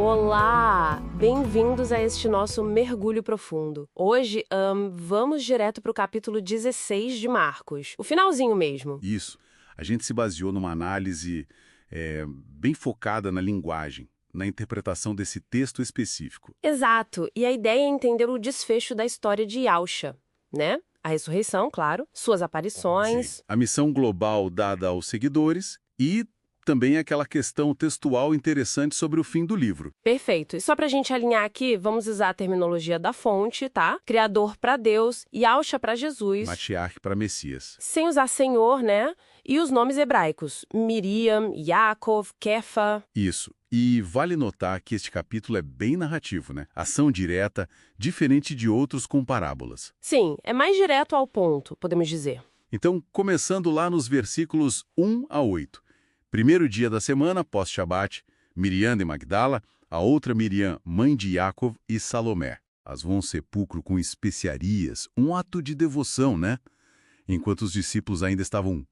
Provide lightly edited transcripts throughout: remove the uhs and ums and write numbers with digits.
Olá! Bem-vindos a este nosso mergulho profundo. Hoje, vamos direto para o capítulo 16 de Marcos, o finalzinho mesmo. Isso. A gente se baseou numa análise bem focada na linguagem, na interpretação desse texto específico. Exato, e a ideia é entender o desfecho da história de Yahusha, né? A ressurreição, claro, suas aparições. Sim. A missão global dada aos seguidores e também aquela questão textual interessante sobre o fim do livro. Perfeito. E só pra gente alinhar aqui, vamos usar a terminologia da fonte, tá? Criador para Deus, Yahusha para Jesus. Matriarca para Messias. Sem usar Senhor, né? E os nomes hebraicos, Miriam, Yaakov, Kefa. Isso. E vale notar que este capítulo é bem narrativo, né? Ação direta, diferente de outros com parábolas. Sim, é mais direto ao ponto, podemos dizer. Então, começando lá nos versículos 1 a 8. Primeiro dia da semana, pós-Shabat, Miriam de Magdala, a outra Miriam, mãe de Yaakov, e Salomé. As vão ao sepulcro com especiarias, um ato de devoção, né? Enquanto os discípulos ainda estavam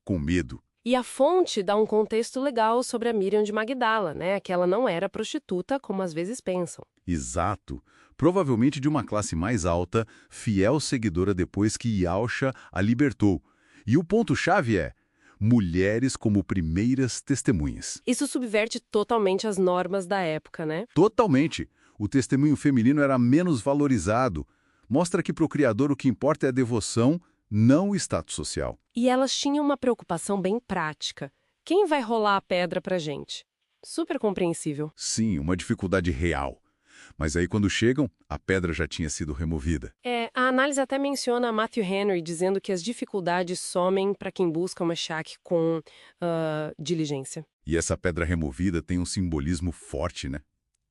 com medo. E a fonte dá um contexto legal sobre a Miriam de Magdala, né? Que ela não era prostituta, como às vezes pensam. Exato. Provavelmente de uma classe mais alta, fiel seguidora depois que Yahusha a libertou. E o ponto-chave é mulheres como primeiras testemunhas. Isso subverte totalmente as normas da época, né? Totalmente. O testemunho feminino era menos valorizado. Mostra que para o Criador o que importa é a devoção, não o status social. E elas tinham uma preocupação bem prática. Quem vai rolar a pedra pra gente? Super compreensível. Sim, uma dificuldade real. Mas aí quando chegam, a pedra já tinha sido removida. A análise até menciona Matthew Henry dizendo que as dificuldades somem para quem busca uma Mashak com diligência. E essa pedra removida tem um simbolismo forte, né?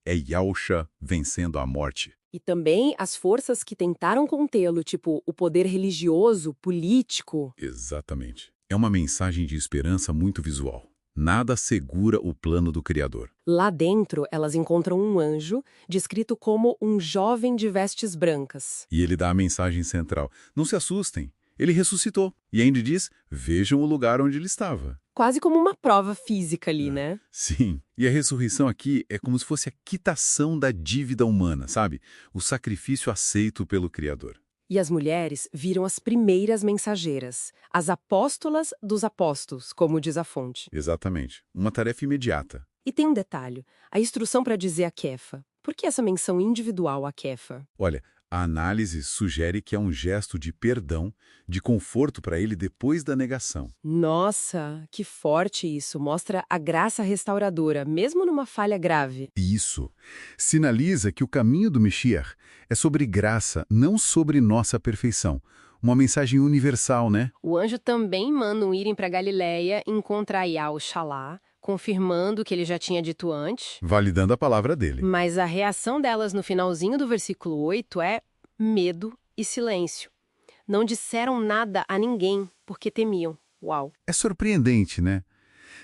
É Yahusha vencendo a morte. E também as forças que tentaram contê-lo, tipo o poder religioso, político. Exatamente. É uma mensagem de esperança muito visual. Nada segura o plano do Criador. Lá dentro, elas encontram um anjo, descrito como um jovem de vestes brancas. E ele dá a mensagem central. Não se assustem, ele ressuscitou. E ainda diz, vejam o lugar onde ele estava. Quase como uma prova física ali, né? Sim, e a ressurreição aqui é como se fosse a quitação da dívida humana, sabe? O sacrifício aceito pelo Criador. E as mulheres viram as primeiras mensageiras, as apóstolas dos apóstolos, como diz a fonte. Exatamente. Uma tarefa imediata. E tem um detalhe, a instrução para dizer a Kefa. Por que essa menção individual a Kefa? Olha, a análise sugere que é um gesto de perdão, de conforto para ele depois da negação. Nossa, que forte isso. Mostra a graça restauradora, mesmo numa falha grave. Isso sinaliza que o caminho do Mashiach é sobre graça, não sobre nossa perfeição. Uma mensagem universal, né? O anjo também manda irem para Galileia encontrar Yahusha lá, confirmando o que ele já tinha dito antes. Validando a palavra dele. Mas a reação delas no finalzinho do versículo 8 é medo e silêncio. Não disseram nada a ninguém, porque temiam. Uau! É surpreendente, né?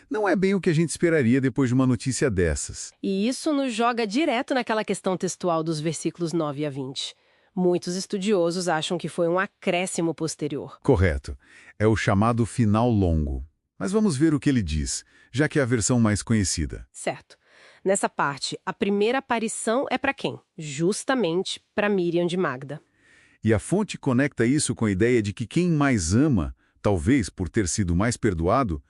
Não é bem o que a gente esperaria depois de uma notícia dessas. E isso nos joga direto naquela questão textual dos versículos 9 a 20. Muitos estudiosos acham que foi um acréscimo posterior. Correto. É o chamado final longo. Mas vamos ver o que ele diz, já que é a versão mais conhecida. Certo. Nessa parte, a primeira aparição é para quem? Justamente para Miriam de Magda. E a fonte conecta isso com a ideia de que quem mais ama, talvez por ter sido mais perdoado,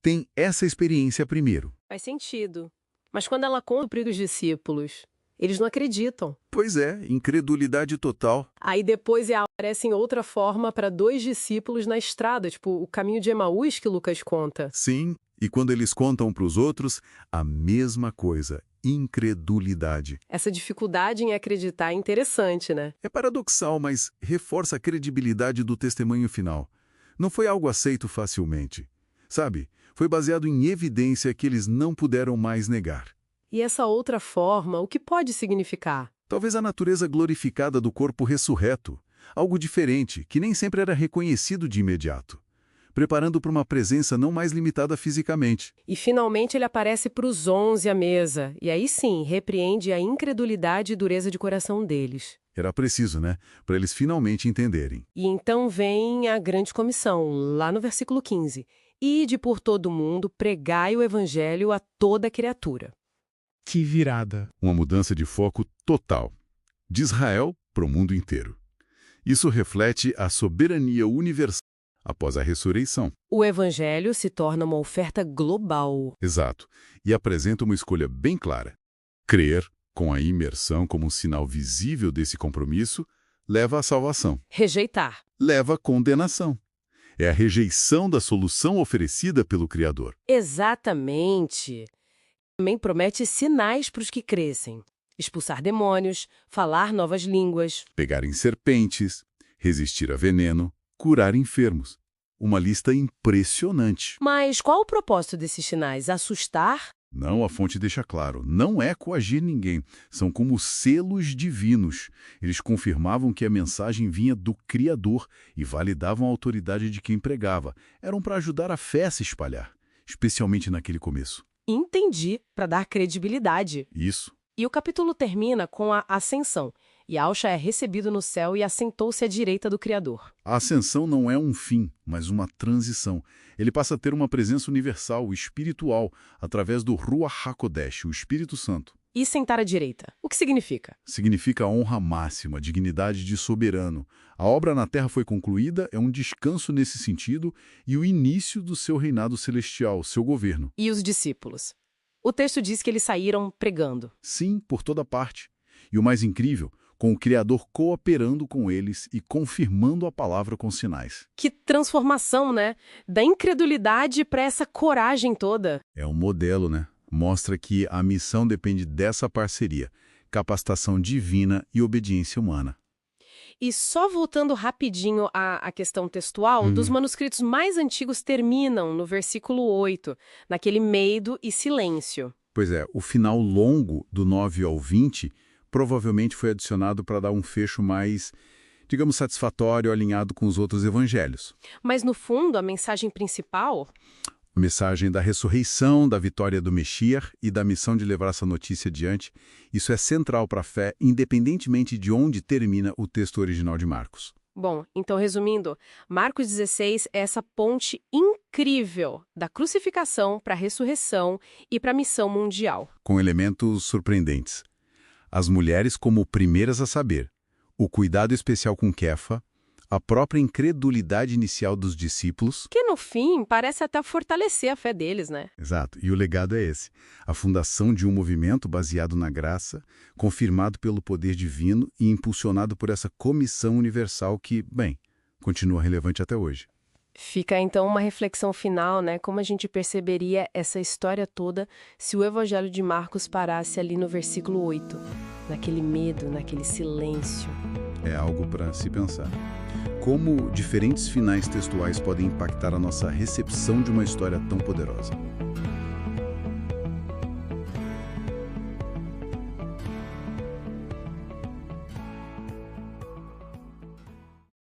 tem essa experiência primeiro. Faz sentido. Mas quando ela conta para os discípulos, eles não acreditam. Pois é, incredulidade total. Aí depois aparece em outra forma para 2 discípulos na estrada, tipo o caminho de Emaús que Lucas conta. Sim, e quando eles contam para os outros, a mesma coisa, incredulidade. Essa dificuldade em acreditar é interessante, né? É paradoxal, mas reforça a credibilidade do testemunho final. Não foi algo aceito facilmente. Sabe, foi baseado em evidência que eles não puderam mais negar. E essa outra forma, o que pode significar? Talvez a natureza glorificada do corpo ressurreto, algo diferente, que nem sempre era reconhecido de imediato, preparando para uma presença não mais limitada fisicamente. E finalmente ele aparece para os 11 à mesa, e aí sim, repreende a incredulidade e dureza de coração deles. Era preciso, né? Para eles finalmente entenderem. E então vem a grande comissão, lá no versículo 15. Ide por todo o mundo, pregai o evangelho a toda criatura. Que virada! Uma mudança de foco total, de Israel para o mundo inteiro. Isso reflete a soberania universal após a ressurreição. O evangelho se torna uma oferta global. Exato. E apresenta uma escolha bem clara. Crer, com a imersão como um sinal visível desse compromisso, leva à salvação. Rejeitar. Leva à condenação. É a rejeição da solução oferecida pelo Criador. Exatamente. Também promete sinais para os que crescem. Expulsar demônios, falar novas línguas. Pegarem serpentes, resistir a veneno, curar enfermos. Uma lista impressionante. Mas qual o propósito desses sinais? Assustar? Não, a fonte deixa claro, não é coagir ninguém. São como selos divinos. Eles confirmavam que a mensagem vinha do Criador e validavam a autoridade de quem pregava. Eram para ajudar a fé a se espalhar, especialmente naquele começo. Entendi, para dar credibilidade. Isso. E o capítulo termina com a ascensão. Yahshua é recebido no céu e assentou-se à direita do Criador. A ascensão não é um fim, mas uma transição. Ele passa a ter uma presença universal, espiritual, através do Ruach HaKodesh, o Espírito Santo. E sentar à direita. O que significa? Significa a honra máxima, a dignidade de soberano. A obra na Terra foi concluída, é um descanso nesse sentido e o início do seu reinado celestial, seu governo. E os discípulos? O texto diz que eles saíram pregando. Sim, por toda parte. E o mais incrível, com o Criador cooperando com eles e confirmando a palavra com sinais. Que transformação, né? Da incredulidade para essa coragem toda. É um modelo, né? Mostra que a missão depende dessa parceria, capacitação divina e obediência humana. E só voltando rapidinho à questão textual, dos manuscritos mais antigos terminam no versículo 8, naquele meido e silêncio. Pois é, o final longo do 9 ao 20 provavelmente foi adicionado para dar um fecho mais, digamos, satisfatório, alinhado com os outros evangelhos. Mas, no fundo, a mensagem principal... A mensagem da ressurreição, da vitória do Messias e da missão de levar essa notícia adiante, isso é central para a fé, independentemente de onde termina o texto original de Marcos. Bom, então, resumindo, Marcos 16 é essa ponte incrível da crucificação para a ressurreição e para a missão mundial. Com elementos surpreendentes. As mulheres como primeiras a saber, o cuidado especial com Kefa, a própria incredulidade inicial dos discípulos. Que, no fim, parece até fortalecer a fé deles, né? Exato. E o legado é esse. A fundação de um movimento baseado na graça, confirmado pelo poder divino e impulsionado por essa comissão universal que, bem, continua relevante até hoje. Fica, então, uma reflexão final, né? Como a gente perceberia essa história toda se o Evangelho de Marcos parasse ali no versículo 8, naquele medo, naquele silêncio. É algo para se pensar. Como diferentes finais textuais podem impactar a nossa recepção de uma história tão poderosa.